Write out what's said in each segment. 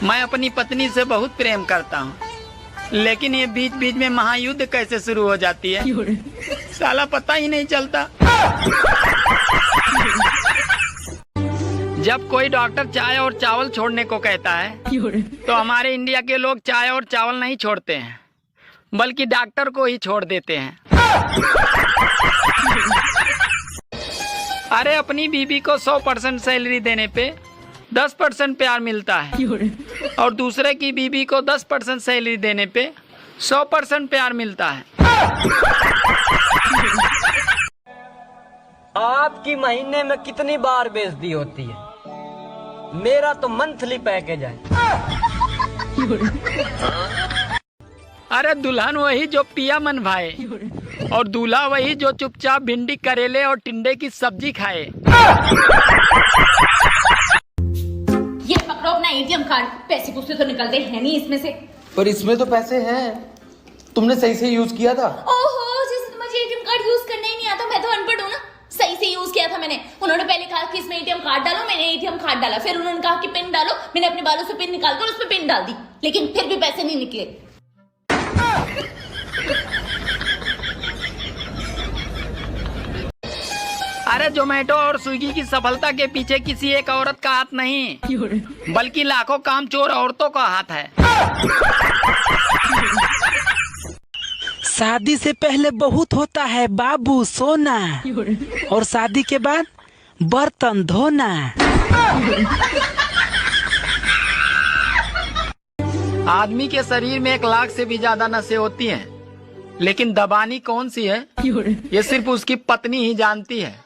मैं अपनी पत्नी से बहुत प्रेम करता हूँ, लेकिन ये बीच बीच में महायुद्ध कैसे शुरू हो जाती है साला पता ही नहीं चलता। जब कोई डॉक्टर चाय और चावल छोड़ने को कहता है तो हमारे इंडिया के लोग चाय और चावल नहीं छोड़ते हैं, बल्कि डॉक्टर को ही छोड़ देते हैं। अरे अपनी बीबी को 100% सैलरी देने पे 10% प्यार मिलता है और दूसरे की बीबी को 10% सैलरी देने पे 100% प्यार मिलता है। आपकी महीने में कितनी बार बेइज्जती होती है? मेरा तो मंथली पैकेज है। अरे दुल्हन वही जो पिया मन भाए और दूल्हा वही जो चुपचाप भिंडी करेले और टिंडे की सब्जी खाए। ये पकड़ो अपना एटीएम कार्ड, पैसे कुछ तो निकलते हैं नहीं इसमें से। पर इसमें तो पैसे हैं, तुमने सही से यूज किया था। ओहो, जैसे मुझे एटीएम कार्ड यूज करना ही नहीं आता, मैं तो अनपढ़ हूँ ना। सही से यूज किया था मैंने। उन्होंने पहले कहा कि इसमें एटीएम कार्ड डालो, मैंने एटीएम कार्ड डाला। फिर उन्होंने कहा कि पिन डालो, मैंने अपने बालों से पिन निकाल कर उसमें पिन डाल दी, लेकिन फिर भी पैसे नहीं निकले। अरे जोमेटो और स्विगी की सफलता के पीछे किसी एक औरत का हाथ नहीं, बल्कि लाखों कामचोर औरतों का हाथ है। शादी से पहले बहुत होता है बाबू सोना, और शादी के बाद बर्तन धोना। आदमी के शरीर में 1 लाख से भी ज्यादा नसें होती हैं, लेकिन दबानी कौन सी है ये सिर्फ उसकी पत्नी ही जानती है।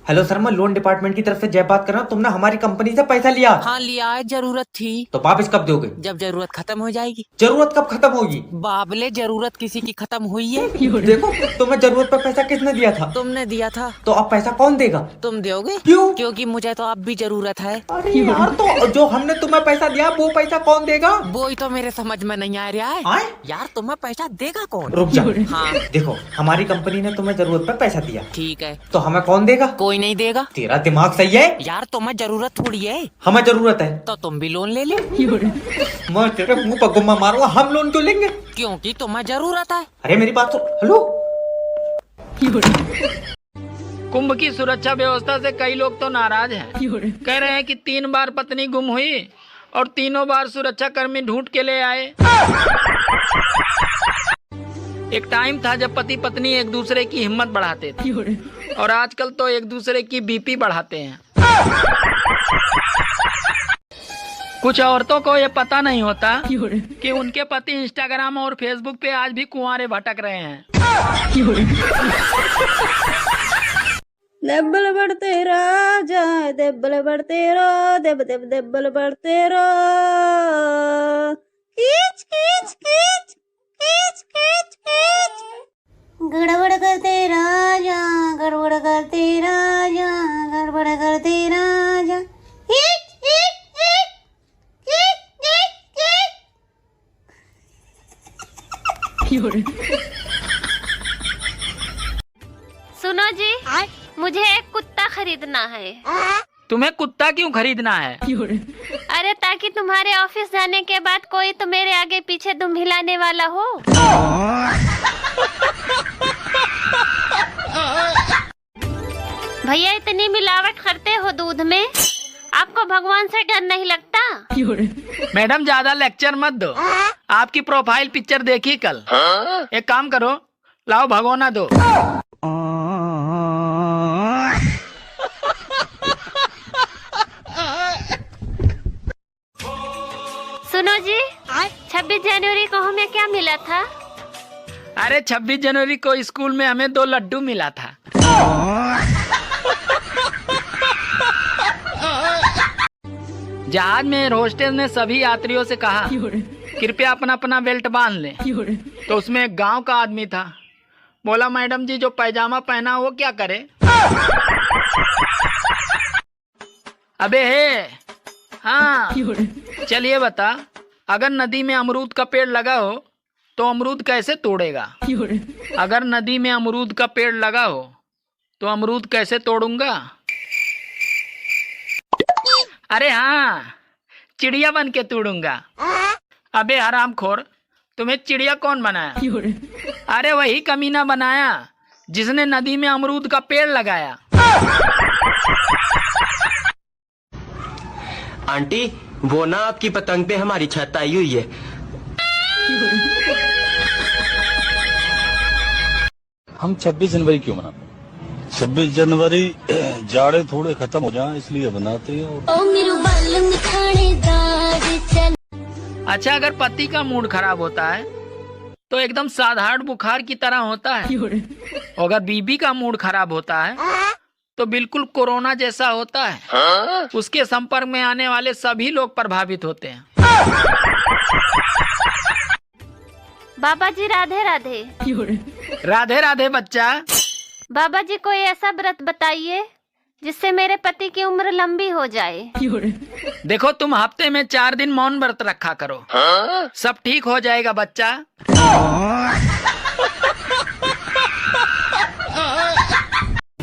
हेलो सर, मैं लोन डिपार्टमेंट की तरफ से जय बात कर रहा हूँ। तुमने हमारी कंपनी से पैसा लिया? हाँ लिया है, जरूरत थी। तो वापस कब दोगे? जब जरूरत खत्म हो जाएगी। जरूरत कब खत्म होगी? बाबले, जरूरत किसी की खत्म हुई है। देखो, तुम्हें जरूरत पर पैसा किसने दिया था? तुमने दिया था। तो अब पैसा कौन देगा? तुम दोगे। क्यों? क्योंकि मुझे तो अब भी जरूरत है। अरे यार, तो जो हमने तुम्हें पैसा दिया वो पैसा कौन देगा? वो ही तो मेरे समझ में नहीं आ रहा है। आए? यार तुम्हें पैसा देगा कौन? रुक जा। हाँ देखो, हमारी कंपनी ने तुम्हें जरूरत पर पैसा दिया, ठीक है। तो हमें कौन देगा? कोई नहीं देगा। तेरा दिमाग सही है? यार तुम्हें जरूरत थोड़ी है। हमें जरूरत है तो तुम भी लोन ले लो। मैं तेरे मुंह पर गुम्मा मारूंगा। हम लोन क्यों लेंगे? क्योंकि तुम्हें जरूरत है। अरे मेरी बात तो हेलो। कुंभ की सुरक्षा व्यवस्था से कई लोग तो नाराज हैं। कह रहे हैं कि 3 बार पत्नी गुम हुई और तीनों बार सुरक्षा कर्मी ढूंढ के ले आए। एक टाइम था जब पति पत्नी एक दूसरे की हिम्मत बढ़ाते थे, और आजकल तो एक दूसरे की बीपी बढ़ाते हैं। कुछ औरतों को ये पता नहीं होता कि उनके पति इंस्टाग्राम और फेसबुक पे आज भी कुंवारे भटक रहे हैं। दब्बल बढ़ते राजा, दब्बल बढ़ते रो, दब दब दब्बल बढ़ते रो। खींच खींच खींच खींच खींच खींच। गड़बड़ करते राजा, गड़बड़ करते राजा, गड़बड़ करते राजा। खींच खींच खींच खींच खींच खींच। सुनो जी, मुझे एक कुत्ता खरीदना है। तुम्हें कुत्ता क्यों खरीदना है? अरे ताकि तुम्हारे ऑफिस जाने के बाद कोई तो मेरे आगे पीछे दुम हिलाने वाला हो। भैया इतनी मिलावट करते हो दूध में, आपको भगवान से डर नहीं लगता? मैडम ज्यादा लेक्चर मत दो, आपकी प्रोफाइल पिक्चर देखी कल। एक काम करो, लाओ भगोना दो। सुनो जी, 26 जनवरी को हमें क्या मिला था? अरे 26 जनवरी को स्कूल में हमें 2 लड्डू मिला था। जहाज में होस्टेस ने सभी यात्रियों से कहा कृपया अपना अपना बेल्ट बांध लें। तो उसमें एक गांव का आदमी था, बोला मैडम जी जो पैजामा पहना वो क्या करे? अबे हे, हाँ चलिए बता, अगर नदी में अमरूद का पेड़ लगा हो तो अमरूद कैसे तोड़ेगा? अगर नदी में अमरूद का पेड़ लगा हो तो अमरूद कैसे तोड़ूंगा? अरे हाँ, चिड़िया बन के तोड़ूंगा। अबे हरामखोर, तुम्हें चिड़िया कौन बनाया? अरे वही कमीना बनाया जिसने नदी में अमरूद का पेड़ लगाया। आंटी, वो ना आपकी पतंग पे हमारी छत आई हुई है। हम 26 जनवरी क्यों मनाते हैं? 26 जनवरी जाड़े थोड़े खत्म हो जाएं इसलिए बनाते हैं। अच्छा, अगर पति का मूड खराब होता है तो एकदम साधारण बुखार की तरह होता है। और अगर बीबी का मूड खराब होता है तो बिल्कुल कोरोना जैसा होता है। उसके संपर्क में आने वाले सभी लोग प्रभावित होते हैं। बाबा जी राधे राधे। राधे राधे बच्चा। बाबा जी कोई ऐसा व्रत बताइए जिससे मेरे पति की उम्र लंबी हो जाए। देखो, तुम हफ्ते में 4 दिन मौन व्रत रखा करो, सब ठीक हो जाएगा बच्चा।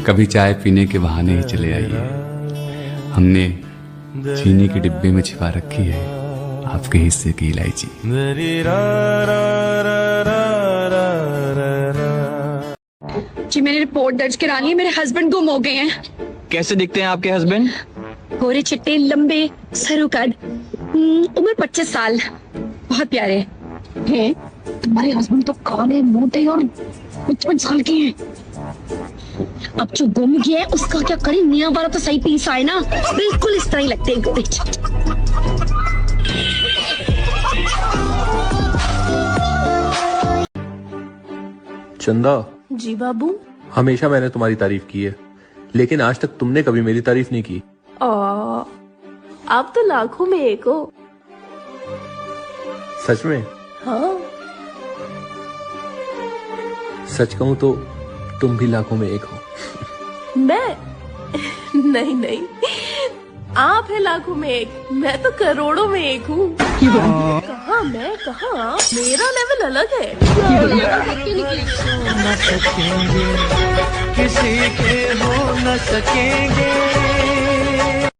कभी चाय पीने के बहाने ही चले आइए, हमने चीनी के डिब्बे में छिपा रखी है आपके हिस्से की इलायची। जी मैंने रिपोर्ट दर्ज करा ली है, मेरे हस्बैंड गुम हो गए हैं। कैसे दिखते हैं आपके हस्बैंड? गोरे चिट्टे, लंबे, सरुकद, उम्र 25 साल, बहुत प्यारे हैं। तुम्हारे हस्बैंड तो काले, मोटे और 55 साल के हैं। अब जो गुम गया है उसका क्या करें? मियां वाला तो सही पीस आए ना, बिल्कुल इस तरह ही लगते हैं गोरे चिट्टे। चंदा जी बाबू। हमेशा मैंने तुम्हारी तारीफ की है, लेकिन आज तक तुमने कभी मेरी तारीफ नहीं की। आप तो लाखों में एक हो। सच में? हाँ। सच कहूं तो तुम भी लाखों में एक हो। मैं नहीं नहीं, आप है लाखों में एक, मैं तो करोड़ों में एक हूँ। कहाँ मैं, कहाँ आप? मेरा लेवल अलग है। न सकेंगे, किसी के हो न सकेंगे।